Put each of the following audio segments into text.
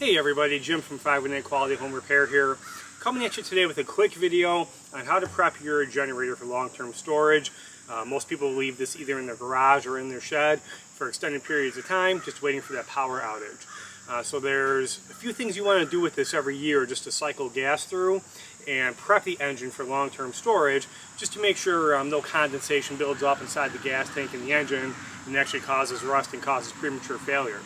Hey everybody, Jim from 518 Quality Home Repair here, coming at you today with a quick video on how to prep your generator for long-term storage. Most people leave this either in their garage or in their shed for extended periods of time, just waiting for that power outage. So there's a few things you want to do with this every year just to cycle gas through and prep the engine for long-term storage, just to make sure no condensation builds up inside the gas tank in the engine and actually causes rust and causes premature failure.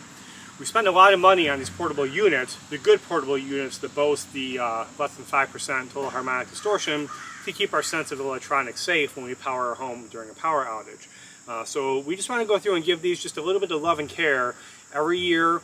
We spend a lot of money on these portable units, the good portable units that boast the less than 5% total harmonic distortion, to keep our sensitive electronics safe when we power our home during a power outage. So we just want to go through and give these just a little bit of love and care every year,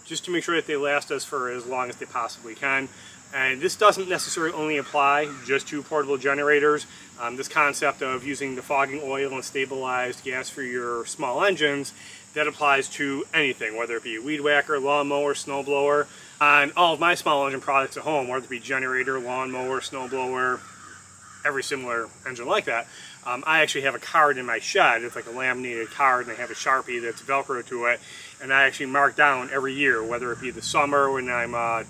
just to make sure that they last us for as long as they possibly can. And this doesn't necessarily only apply just to portable generators. This concept of using the fogging oil and stabilized gas for your small engines, that applies to anything, whether it be a weed whacker, lawnmower, snowblower. On all of my small engine products at home, whether it be generator, lawnmower, snowblower, every similar engine like that, I actually have a card in my shed. It's like a laminated card, and I have a Sharpie that's Velcro to it, and I actually mark down every year, whether it be the summer when I'm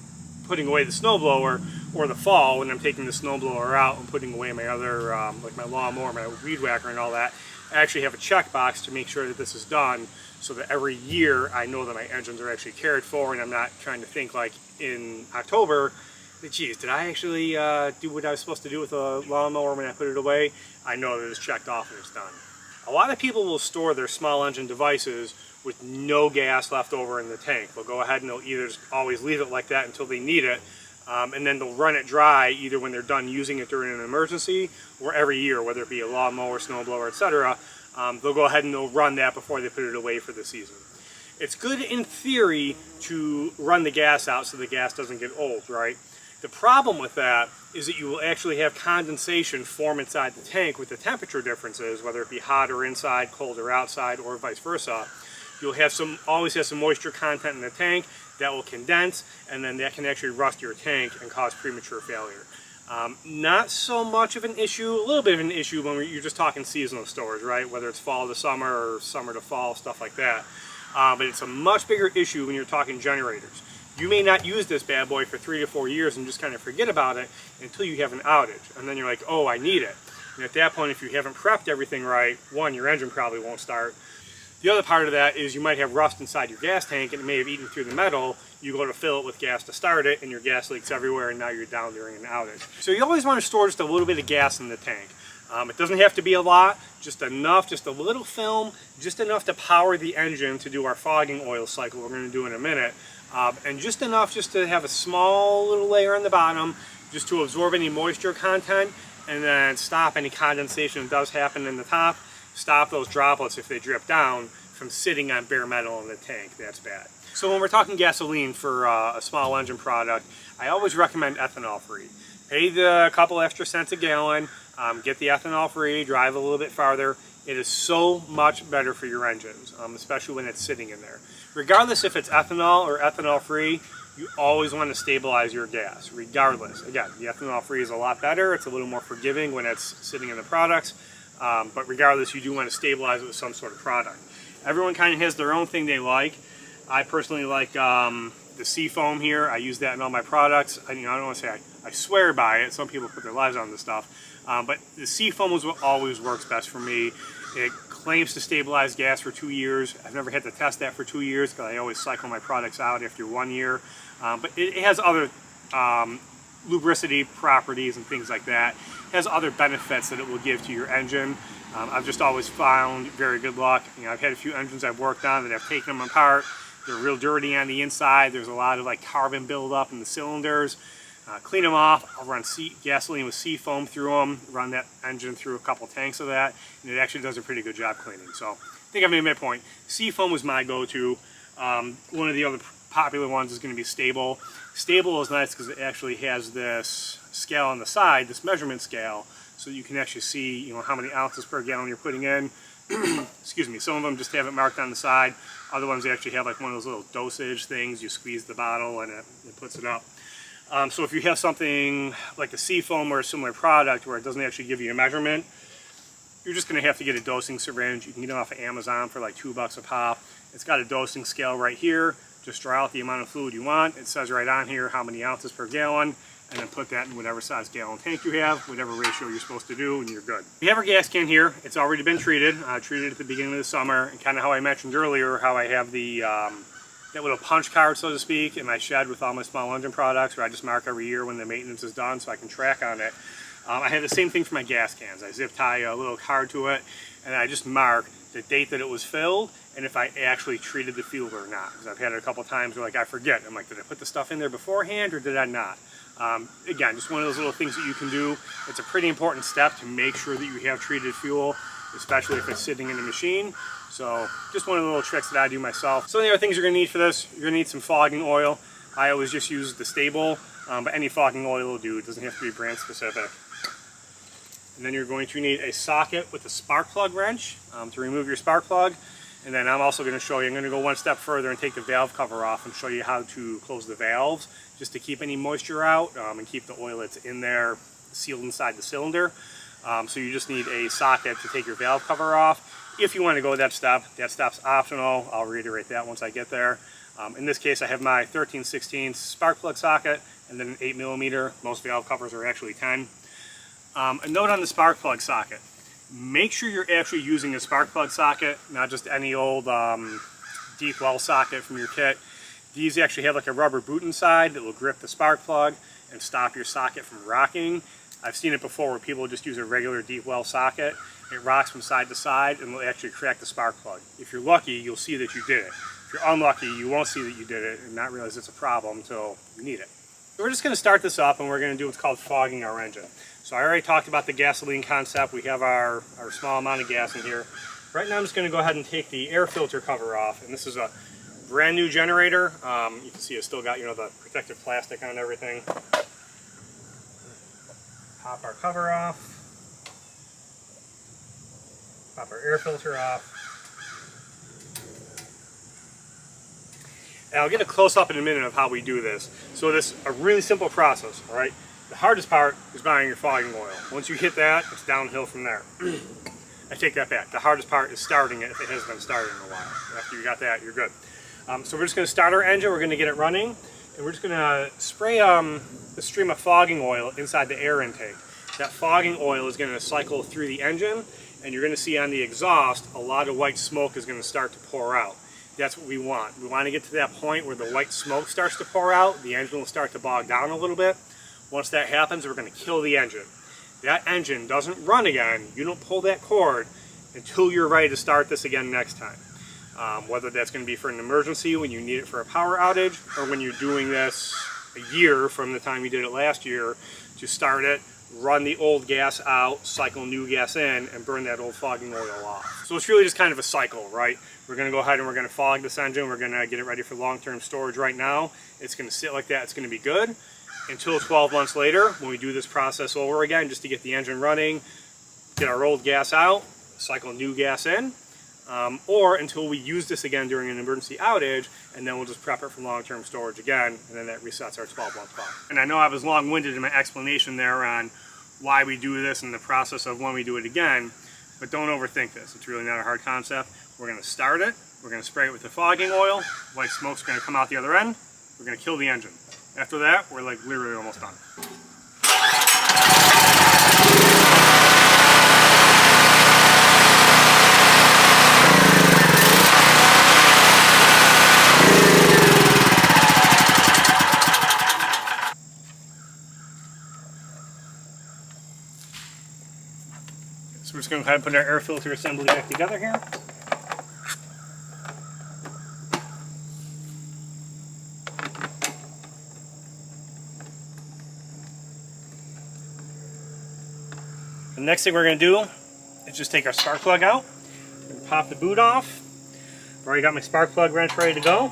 putting away the snowblower, or the fall when I'm taking the snowblower out and putting away my other, like my lawnmower, my weed whacker and all that. I actually have a checkbox to make sure that this is done, so that every year I know that my engines are actually cared for, and I'm not trying to think like in October, geez, did I actually do what I was supposed to do with a lawnmower when I put it away? I know that it's checked off and it's done. A lot of people will store their small engine devices with no gas left over in the tank. They'll go ahead and they'll either just always leave it like that until they need it, and then they'll run it dry either when they're done using it during an emergency or every year, whether it be a lawnmower, snowblower, etc. They'll go ahead and they'll run that before they put it away for the season. It's good in theory to run the gas out so the gas doesn't get old, right? The problem with that is that you will actually have condensation form inside the tank with the temperature differences, whether it be hotter inside, colder outside, or vice versa. You'll have always have some moisture content in the tank that will condense, and then that can actually rust your tank and cause premature failure. Not so much of an issue, a little bit of an issue when you're just talking seasonal storage, right? Whether it's fall to summer or summer to fall, stuff like that. But it's a much bigger issue when you're talking generators. You may not use this bad boy for 3 to 4 years and just kind of forget about it until you have an outage. And then you're like, oh, I need it. And at that point, if you haven't prepped everything right, one, your engine probably won't start. The other part of that is you might have rust inside your gas tank and it may have eaten through the metal. You go to fill it with gas to start it and your gas leaks everywhere and now you're down during an outage. So you always want to store just a little bit of gas in the tank. It doesn't have to be a lot, just enough, just a little film, just enough to power the engine to do our fogging oil cycle we're going to do in a minute. And just enough just to have a small little layer on the bottom just to absorb any moisture content and then stop any condensation that does happen in the top. Stop those droplets if they drip down from sitting on bare metal in the tank. That's bad. So when we're talking gasoline for a small engine product, I always recommend ethanol free. Pay the couple extra cents a gallon, get the ethanol free, drive a little bit farther. It is so much better for your engines, especially when it's sitting in there. Regardless if it's ethanol or ethanol free, you always want to stabilize your gas, regardless. Again, the ethanol free is a lot better. It's a little more forgiving when it's sitting in the products. But regardless, you do want to stabilize it with some sort of product. Everyone kind of has their own thing they like. I personally like the Seafoam here. I use that in all my products. I don't want to say I swear by it. Some people put their lives on this stuff. But the Seafoam is what always works best for me. It claims to stabilize gas for 2 years. I've never had to test that for 2 years because I always cycle my products out after 1 year. But it has other lubricity properties and things like that. It has other benefits that it will give to your engine. I've just always found very good luck. I've had a few engines I've worked on that I've taken them apart. They're real dirty on the inside. There's a lot of like carbon buildup in the cylinders. Clean them off. I'll run gasoline with Seafoam through them, run that engine through a couple tanks of that, and it actually does a pretty good job cleaning. So I think I've made my point. Seafoam was my go-to. One of the other popular ones is going to be Sta-Bil. Sta-Bil is nice because it actually has this scale on the side, this measurement scale, so you can actually see how many ounces per gallon you're putting in. Excuse me, some of them just have it marked on the side. Other ones actually have like one of those little dosage things. You squeeze the bottle and it puts it up. So if you have something like a Seafoam or a similar product where it doesn't actually give you a measurement, you're just going to have to get a dosing syringe. You can get them off of Amazon for like $2 a pop. It's got a dosing scale right here. Just draw out the amount of fluid you want. It says right on here how many ounces per gallon, and then put that in whatever size gallon tank you have, whatever ratio you're supposed to do, and you're good. We have our gas can here. It's already been treated. Treated at the beginning of the summer, and kind of how I mentioned earlier, how I have the that little punch card, so to speak, in my shed with all my small engine products, where I just mark every year when the maintenance is done so I can track on it. I have the same thing for my gas cans. I zip tie a little card to it, and I just mark the date that it was filled and if I actually treated the fuel or not. Because I've had it a couple times where, like, I forget. I'm like, did I put the stuff in there beforehand or did I not? Again, just one of those little things that you can do. It's a pretty important step to make sure that you have treated fuel, especially if it's sitting in the machine. So just one of the little tricks that I do myself. Some of the other things you're going to need for this, you're going to need some fogging oil. I always just use the Stable, but any fogging oil will do. It doesn't have to be brand specific. And then you're going to need a socket with a spark plug wrench to remove your spark plug. And then I'm also going to show you, I'm going to go one step further and take the valve cover off and show you how to close the valves just to keep any moisture out and keep the oil that's in there sealed inside the cylinder. So you just need a socket to take your valve cover off. If you want to go that step's optional. I'll reiterate that once I get there. In this case, I have my 13/16 spark plug socket and then an 8mm. Most valve covers are actually 10. A note on the spark plug socket. Make sure you're actually using a spark plug socket, not just any old deep well socket from your kit. These actually have like a rubber boot inside that will grip the spark plug and stop your socket from rocking. I've seen it before where people just use a regular deep well socket. It rocks from side to side and will actually crack the spark plug. If you're lucky, you'll see that you did it. If you're unlucky, you won't see that you did it and not realize it's a problem until you need it. So we're just going to start this up and we're going to do what's called fogging our engine. So I already talked about the gasoline concept. We have our small amount of gas in here. Right now I'm just going to go ahead and take the air filter cover off. And this is a brand new generator. You can see it's still got, you know, the protective plastic on everything. Pop our cover off. Pop our air filter off. And I'll get a close-up in a minute of how we do this. So this is a really simple process, all right? The hardest part is buying your fogging oil. Once you hit that, it's downhill from there. I take that back. The hardest part is starting it if it has been started in a while. After you got that, you're good. So we're just going to start our engine. We're going to get it running. And we're just going to spray a stream of fogging oil inside the air intake. That fogging oil is going to cycle through the engine. And you're going to see on the exhaust, a lot of white smoke is going to start to pour out. That's what we want. We want to get to that point where the white smoke starts to pour out. The engine will start to bog down a little bit. Once that happens, we're going to kill the engine. That engine doesn't run again. You don't pull that cord until you're ready to start this again next time. Whether that's going to be for an emergency when you need it for a power outage, or when you're doing this a year from the time you did it last year, to start it, run the old gas out, cycle new gas in, and burn that old fogging oil off. So it's really just kind of a cycle, right? We're going to go ahead and we're going to fog this engine. We're going to get it ready for long-term storage right now. It's going to sit like that. It's going to be good until 12 months later when we do this process over again just to get the engine running, get our old gas out, cycle new gas in, or until we use this again during an emergency outage, and then we'll just prep it for long-term storage again, and then that resets our 12-month clock. And I know I was long-winded in my explanation there on why we do this and the process of when we do it again, but don't overthink this. It's really not a hard concept. We're going to start it, we're going to spray it with the fogging oil, white smoke's going to come out the other end, we're going to kill the engine. After that, we're like literally almost done. So we're just going to go ahead and put our air filter assembly back together here. The next thing we're going to do is just take our spark plug out and pop the boot off. I've already got my spark plug wrench ready to go.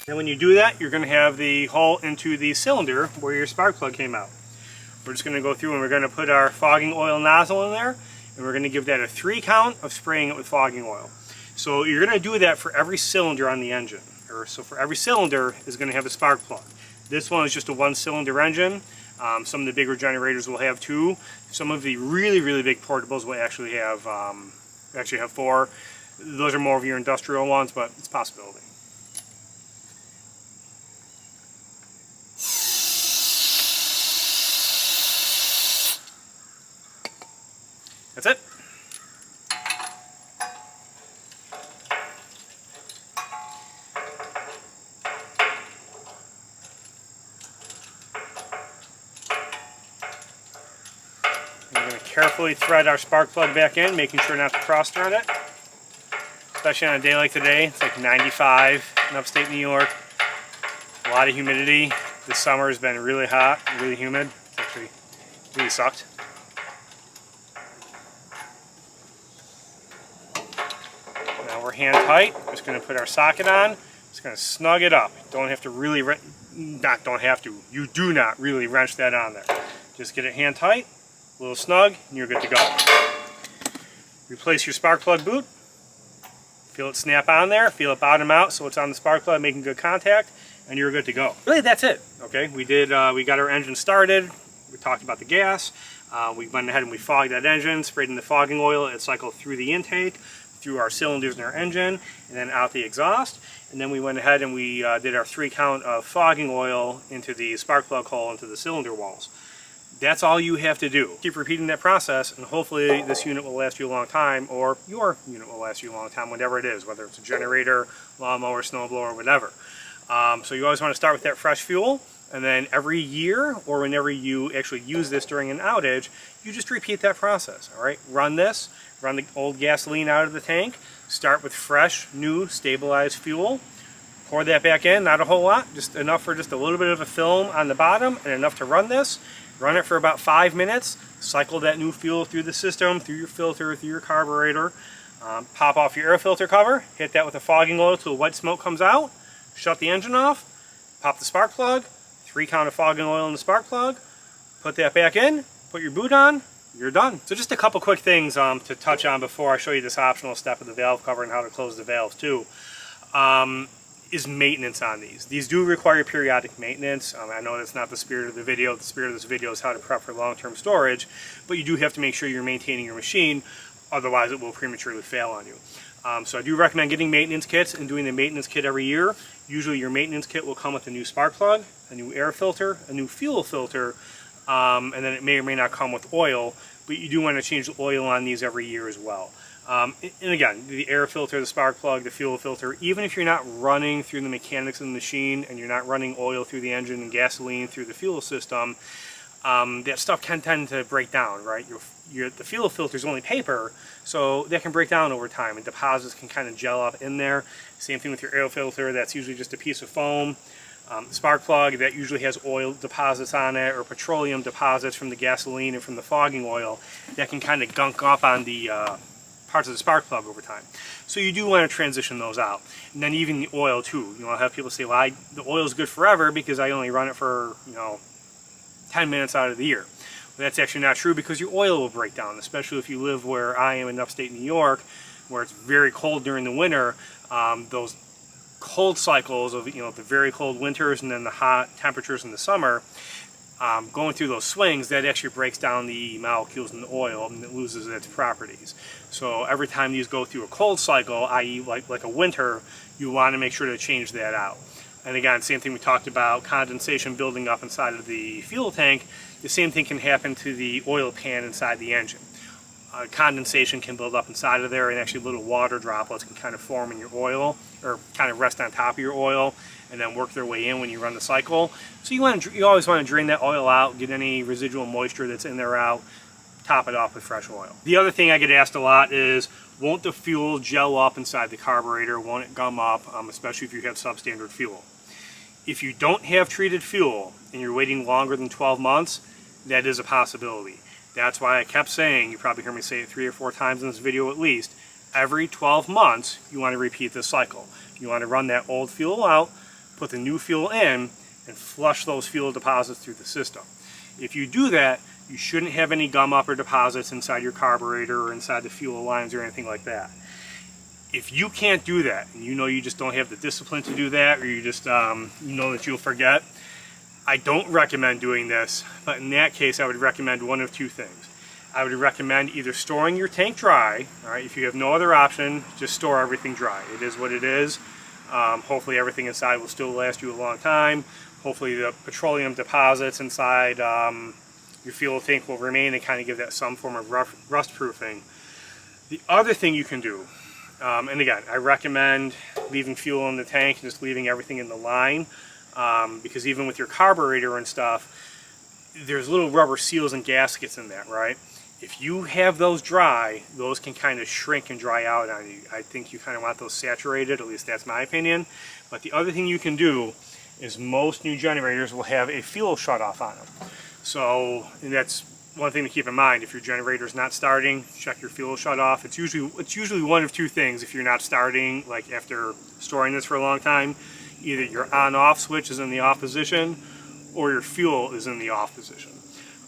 And when you do that, you're going to have the hole into the cylinder where your spark plug came out. We're just going to go through and we're going to put our fogging oil nozzle in there, and we're going to give that a 3 count of spraying it with fogging oil. So you're going to do that for every cylinder on the engine. So for every cylinder is going to have a spark plug. This one is just a 1-cylinder engine. Some of the bigger generators will have 2. Some of the really, really big portables will actually have 4. Those are more of your industrial ones, but it's a possibility. That's it. We're going to carefully thread our spark plug back in, making sure not to cross thread it. Especially on a day like today, it's like 95 in upstate New York. A lot of humidity. This summer has been really hot, really humid. It's actually really sucked. Now we're hand tight. Just going to put our socket on. Just going to snug it up. Don't have to really, you do not really wrench that on there. Just get it hand tight, a little snug, and you're good to go. Replace your spark plug boot. Feel it snap on there, feel it bottom out so it's on the spark plug making good contact, and you're good to go. Really, that's it. Okay, we got our engine started, we talked about the gas, we went ahead and we fogged that engine, sprayed in the fogging oil, it cycled through the intake, through our cylinders in our engine, and then out the exhaust, and then we went ahead and we did our 3 count of fogging oil into the spark plug hole into the cylinder walls. That's all you have to do. Keep repeating that process, and hopefully this unit will last you a long time, or your unit will last you a long time, whatever it is, whether it's a generator, lawnmower, snowblower, whatever. So you always want to start with that fresh fuel, and then every year, or whenever you actually use this during an outage, you just repeat that process, all right? Run this, run the old gasoline out of the tank, start with fresh, new, stabilized fuel, pour that back in, not a whole lot, just enough for just a little bit of a film on the bottom, and enough to run this. Run it for about 5 minutes, cycle that new fuel through the system, through your filter, through your carburetor, pop off your air filter cover, hit that with the fogging oil till white smoke comes out, shut the engine off, pop the spark plug, 3 count of fogging oil in the spark plug, put that back in, put your boot on, you're done. So just a couple quick things to touch on before I show you this optional step of the valve cover and how to close the valves too. Is maintenance on these. These do require periodic maintenance. I know that's not the spirit of the video. The spirit of this video is how to prep for long-term storage, but you do have to make sure you're maintaining your machine, otherwise it will prematurely fail on you. So I do recommend getting maintenance kits and doing the maintenance kit every year. Usually your maintenance kit will come with a new spark plug, a new air filter, a new fuel filter, and then it may or may not come with oil, but you do want to change the oil on these every year as well. And again, the air filter, the spark plug, the fuel filter, even if you're not running through the mechanics of the machine and you're not running oil through the engine and gasoline through the fuel system, that stuff can tend to break down, right? The fuel filter is only paper, so that can break down over time, and deposits can kind of gel up in there. Same thing with your air filter, that's usually just a piece of foam. The spark plug, that usually has oil deposits on it, or petroleum deposits from the gasoline and from the fogging oil that can kind of gunk up on the parts of the spark plug over time. So you do want to transition those out. And then even the oil too. I'll have people say, well, the oil is good forever because I only run it for 10 minutes out of the year. Well, that's actually not true, because your oil will break down, especially if you live where I am in upstate New York, where it's very cold during the winter. Those cold cycles of the very cold winters and then the hot temperatures in the summer, going through those swings, that actually breaks down the molecules in the oil and it loses its properties. So every time these go through a cold cycle, i.e. like a winter, you want to make sure to change that out. And again, same thing we talked about, condensation building up inside of the fuel tank. The same thing can happen to the oil pan inside the engine. Condensation can build up inside of there, and actually little water droplets can kind of form in your oil, or kind of rest on top of your oil and then work their way in when you run the cycle. So you always want to drain that oil out, get any residual moisture that's in there out, top it off with fresh oil. The other thing I get asked a lot is, won't the fuel gel up inside the carburetor? Won't it gum up, especially if you have substandard fuel? If you don't have treated fuel and you're waiting longer than 12 months, that is a possibility. That's why I kept saying, you probably heard me say it 3 or 4 times in this video at least, every 12 months you want to repeat this cycle. You want to run that old fuel out, put the new fuel in, and flush those fuel deposits through the system. If you do that, you shouldn't have any gum up or deposits inside your carburetor or inside the fuel lines or anything like that. If you can't do that, and you just don't have the discipline to do that, or you just you know that you'll forget, I don't recommend doing this, but in that case I would recommend one of two things. I would recommend either storing your tank dry, all right, if you have no other option, just store everything dry. It is what it is. Hopefully everything inside will still last you a long time. Hopefully the petroleum deposits inside your fuel tank will remain and kind of give that some form of rust proofing. The other thing you can do, and again, I recommend leaving fuel in the tank and just leaving everything in the line, because even with your carburetor and stuff, there's little rubber seals and gaskets in that, right? If you have those dry, those can kind of shrink and dry out on you. I think you kind of want those saturated, at least that's my opinion. But the other thing you can do is most new generators will have a fuel shutoff on them. So, and that's one thing to keep in mind. If your generator is not starting, check your fuel shutoff. It's usually one of two things. If you're not starting, like after storing this for a long time, either your on-off switch is in the off position or your fuel is in the off position.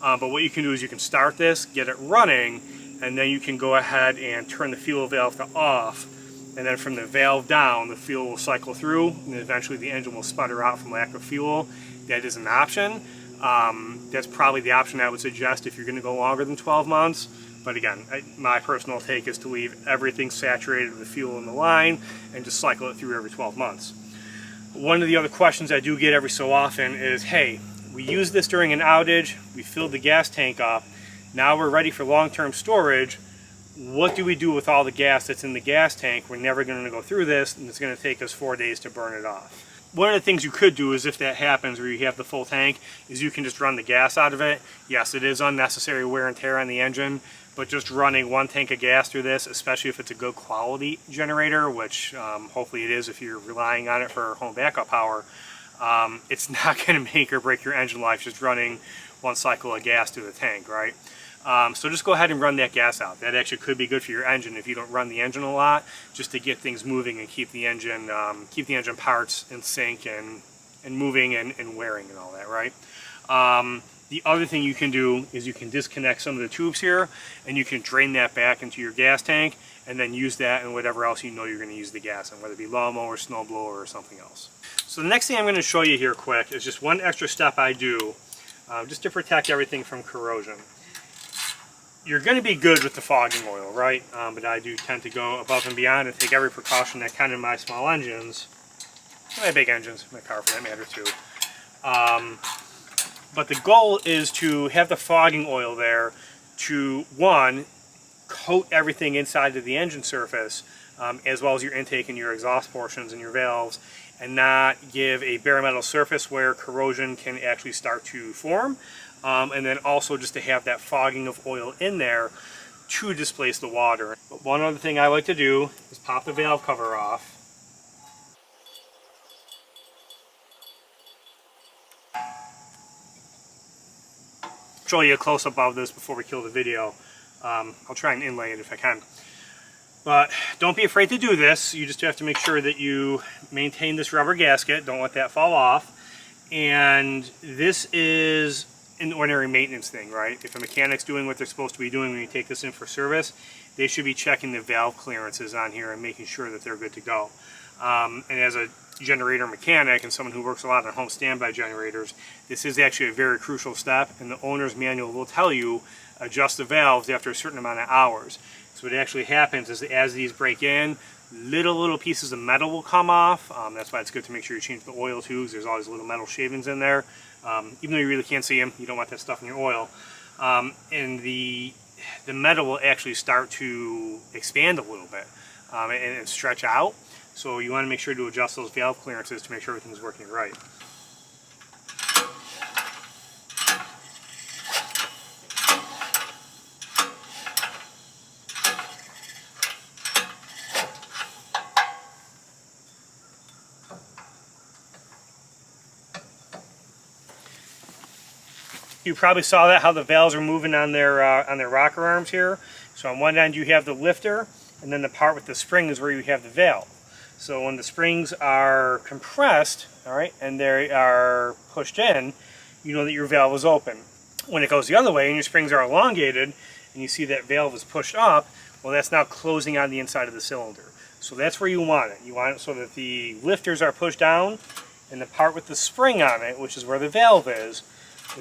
But what you can do is you can start this, get it running, and then you can go ahead and turn the fuel valve to off, and then from the valve down the fuel will cycle through and eventually the engine will sputter out from lack of fuel. That is an option. That's probably the option I would suggest if you're going to go longer than 12 months. But again, my personal take is to leave everything saturated with fuel in the line and just cycle it through every 12 months. One of the other questions I do get every so often is, hey, we used this during an outage, we filled the gas tank up, now we're ready for long-term storage. What do we do with all the gas that's in the gas tank? We're never going to go through this, and it's going to take us 4 days to burn it off. One of the things you could do is, if that happens where you have the full tank, is you can just run the gas out of it. Yes, it is unnecessary wear and tear on the engine, but just running one tank of gas through this, especially if it's a good quality generator, which hopefully it is if you're relying on it for home backup power, it's not going to make or break your engine life just running one cycle of gas through the tank, right? So just go ahead and run that gas out. That actually could be good for your engine if you don't run the engine a lot, just to get things moving and keep the engine parts in sync and moving and wearing and all that, right? The other thing you can do is you can disconnect some of the tubes here, and you can drain that back into your gas tank, and then use that and whatever else you know you're going to use the gas on, whether it be lawnmower, snowblower, or something else. So the next thing I'm going to show you here quick is just one extra step I do just to protect everything from corrosion. You're going to be good with the fogging oil, right? But I do tend to go above and beyond and take every precaution that can in my small engines, my big engines, my car for that matter too. But the goal is to have the fogging oil there to, one, coat everything inside of the engine surface, as well as your intake and your exhaust portions and your valves, and not give a bare metal surface where corrosion can actually start to form. And then also just to have that fogging of oil in there to displace the water. But one other thing I like to do is pop the valve cover off. Show you a close-up of this before we kill the video. I'll try and inlay it if I can. But don't be afraid to do this. You just have to make sure that you maintain this rubber gasket. Don't let that fall off. And this is an ordinary maintenance thing, right? If a mechanic's doing what they're supposed to be doing when you take this in for service, they should be checking the valve clearances on here and making sure that they're good to go. And as a generator mechanic and someone who works a lot on home standby generators, this is actually a very crucial step, and the owner's manual will tell you adjust the valves after a certain amount of hours. So what actually happens is that as these break in, little pieces of metal will come off. That's why it's good to make sure you change the oil tubes. There's always little metal shavings in there. Even though you really can't see them, you don't want that stuff in your oil. And the metal will actually start to expand a little bit and stretch out. So you want to make sure to adjust those valve clearances to make sure everything's working right. You probably saw that, how the valves are moving on their rocker arms here. So on one end you have the lifter, and then the part with the spring is where you have the valve. So when the springs are compressed, all right, and they are pushed in, you know that your valve is open. When it goes the other way and your springs are elongated, and you see that valve is pushed up, well, that's now closing on the inside of the cylinder. So that's where you want it. You want it so that the lifters are pushed down, and the part with the spring on it, which is where the valve is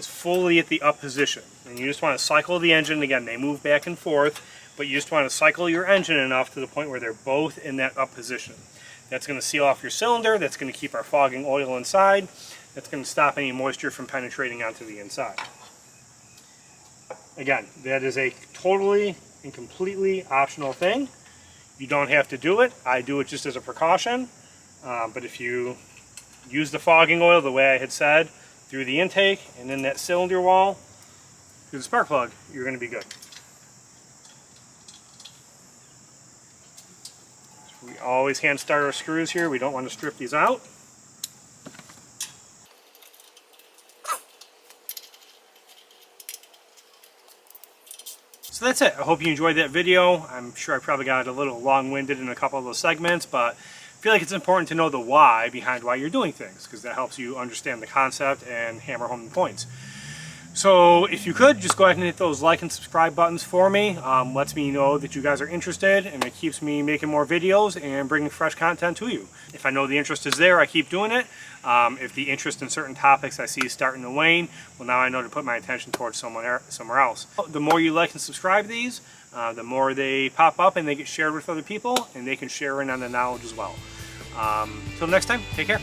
fully at the up position. And you just want to cycle the engine. Again, they move back and forth, but you just want to cycle your engine enough to the point where they're both in that up position. That's going to seal off your cylinder. That's going to keep our fogging oil inside. That's going to stop any moisture from penetrating onto the inside. Again, that is a totally and completely optional thing. You don't have to do it. I do it just as a precaution. But if you use the fogging oil the way I had said, through the intake and then that cylinder wall, through the spark plug, you're going to be good. We always hand start our screws here. We don't want to strip these out. So that's it. I hope you enjoyed that video. I'm sure I probably got a little long-winded in a couple of those segments, but I feel like it's important to know the why behind why you're doing things, because that helps you understand the concept and hammer home the points. So if you could, just go ahead and hit those like and subscribe buttons for me. Lets me know that you guys are interested, and it keeps me making more videos and bringing fresh content to you. If I know the interest is there, I keep doing it. If the interest in certain topics I see is starting to wane, well, now I know to put my attention towards somewhere else. The more you like and subscribe these, the more they pop up and they get shared with other people, and they can share in on the knowledge as well. Till next time, take care.